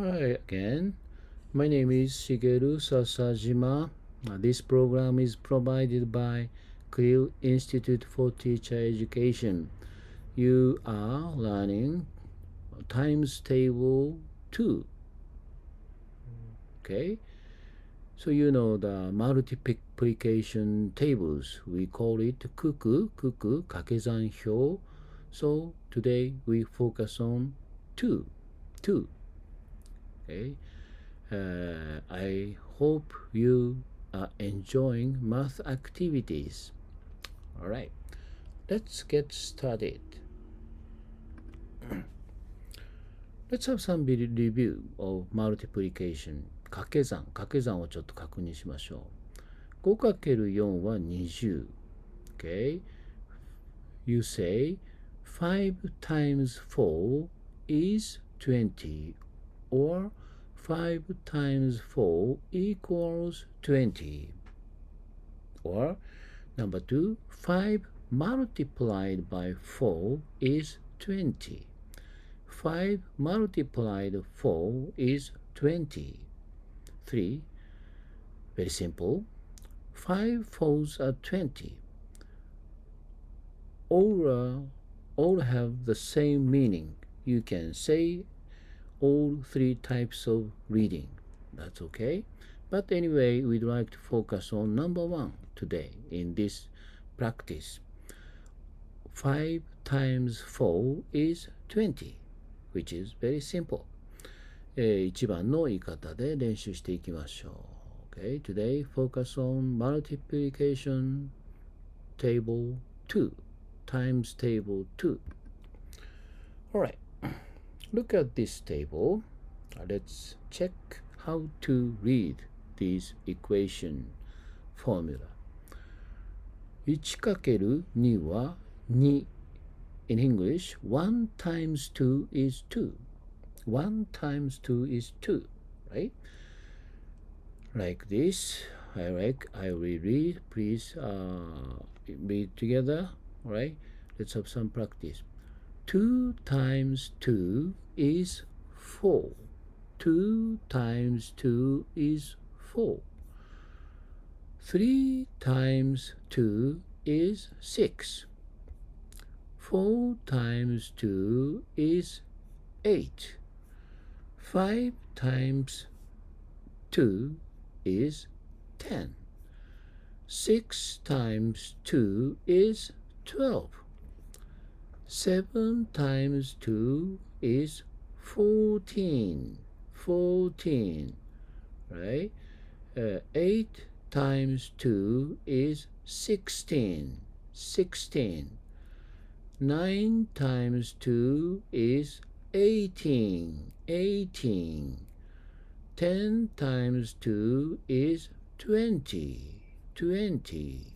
Hi again. My name is Shigeru Sasajima. This program is provided by Krill Institute for Teacher Education. You are learning times table 2. Okay? So you know the multiplication tables. We call it kuku, kakezan hyo. So today we focus on 2. 2. Okay? I hope you are enjoying math activities. All right, let's get started. Let's have some review of multiplication. 掛け算をちょっと確認しましょう。5×4 は20。Okay? You say 5 times 4 is 20 or 5 times 4 equals 20. Or number 2, 5 multiplied by 4 is 20. 5 multiplied 4 is 20. 3, very simple. 5 fours are 20. All have the same meaning. You can say all 3 types of reading. That's okay. But anyway, we'd like to focus on number 1 today in this practice. 5 times 4 is 20, which is very simple. 1番の言い方で練習していきましょう。Okay, today focus on multiplication table 2 times table 2. Alright, look at this table. Let's check how to read this equation formula. 1×2 は2. In English, 1 times 2 is 2. 1 times 2 is 2, right? Like this. I will read. Please read together. All right? Let's have some practice. 2 times 2 is 4. 2 times 2 is 4. 3 times 2 is 6. 4 times 2 is 8. 5 times 2 is 10. 6 times 2 is 12. 7 times 2 is 14. 14, right? 8 times 2 is 16. 16. 9 times 2 is 18. 18. 10 times 2 is 20. 20.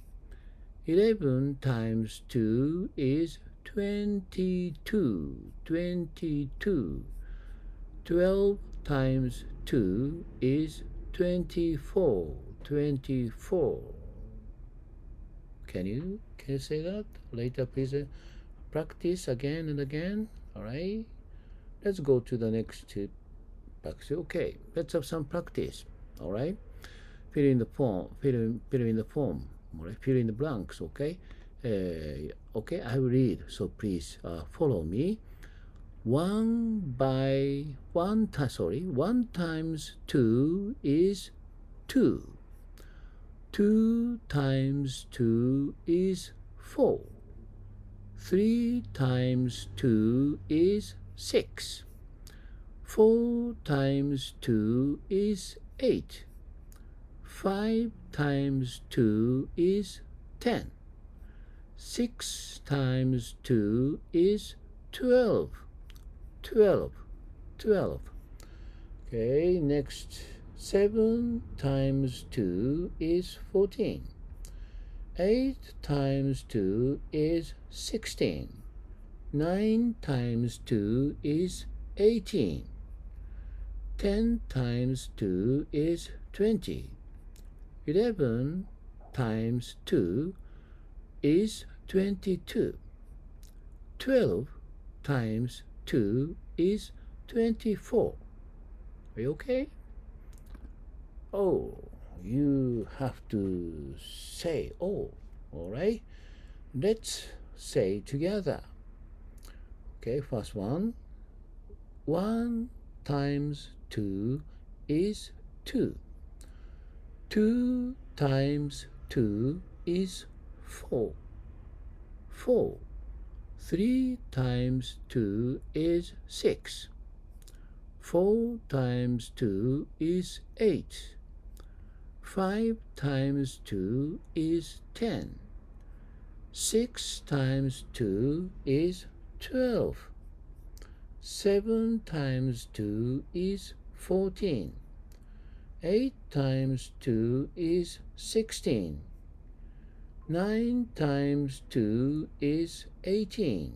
11 times 2 is 22. 22. 12 times 2 is 24. 24. Can you say that? Later, please practice again and again. All right. Let's go to the next practice. Okay. Let's have some practice. All right. Fill in the form. Fill in the form. All right. Fill in the blanks. Okay. Okay. I will read. So please follow me. 1 times 2 is 2. 2 times 2 is 4. 3 times 2 is 6. 4 times 2 is 8. 5 times 2 is 10. 6 times 2 is 12. 12. 12. Okay, next. 7 times 2 is 14. 8 times 2 is 16. 9 times 2 is 18. 10 times 2 is 20. 11 times 2 is 22. 12 times 2 is 24. Are you okay? Oh, you have to say oh, all right? Let's say together. Okay, first one. 1 times 2 is 2. 2 times 2 is 4. 4. 3 times 2 is 6. 4 times 2 is 8. 5 times 2 is 10. 6 times 2 is 12. 7 times 2 is 14. 8 times 2 is 16. 9 times 2 is 18.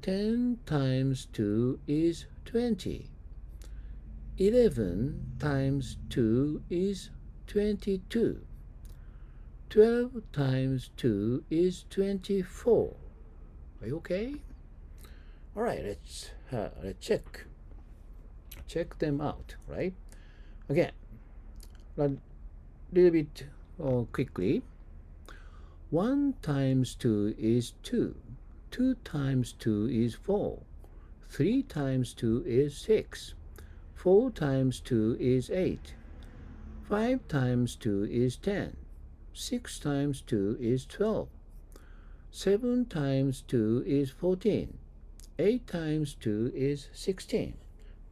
10 times 2 is 20. 11 times 2 is 22. 12 times 2 is 24. Are you okay? All right, let's check them out, right? Again, a little bit quickly. 1 times 2 is 2. 2 times 2 is 4. 3 times 2 is 6. 4 times 2 is 8. 5 times 2 is 10. 6 times 2 is 12. 7 times 2 is 14. 8 times 2 is 16.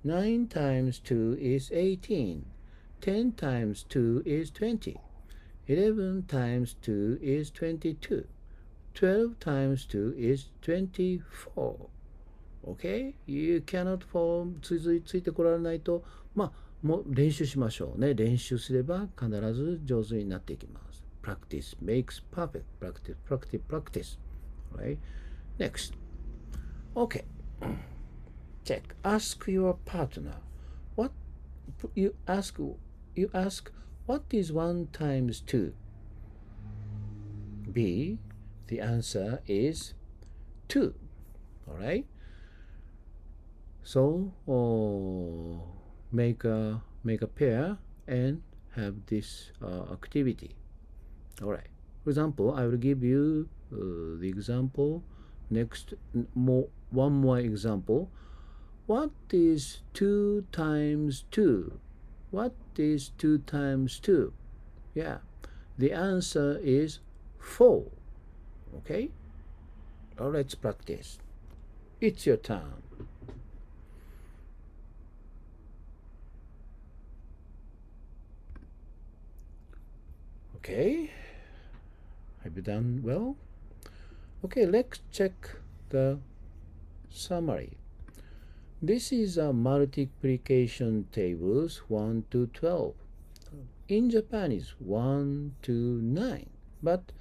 9 times 2 is 18. 10 times 2 is 20. 11 times 2 is 22. 12 times 2 is 24. Okay? You cannot follow ついてこられないと、もう練習しましょうね。練習すれば必ず上手になっていきます。Practice makes perfect. Practice, practice, practice. Right? Next. Okay. Check. Ask your partner. What you ask what is 1 times 2? B. The answer is 2. All right? So make a pair and have this activity. All right. For example, I will give you the example next. One more example. What is 2 times 2? What is 2 times 2? Yeah. The answer is 4. Okay? Now let's practice. It's your turn. Okay. Have you done well? Okay, let's check the summary. This is a multiplication tables 1 to 12. In Japan is 1 to 9. But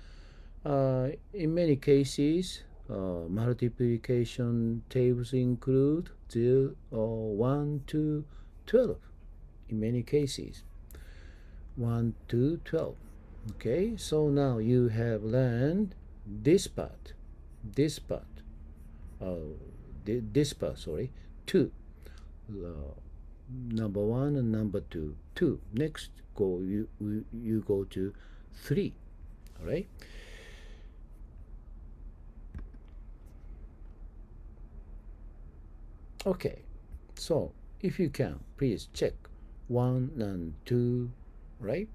in many cases, multiplication tables include 1 to 12. In many cases, 1 to 12. Okay, so now you have learned this part, this part, sorry, 2. Number 1 and number 2. Next, you go to 3. All right. Okay, so if you can, please check 1 and 2, right?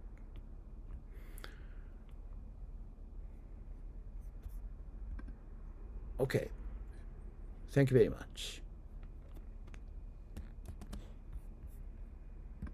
Okay, thank you very much.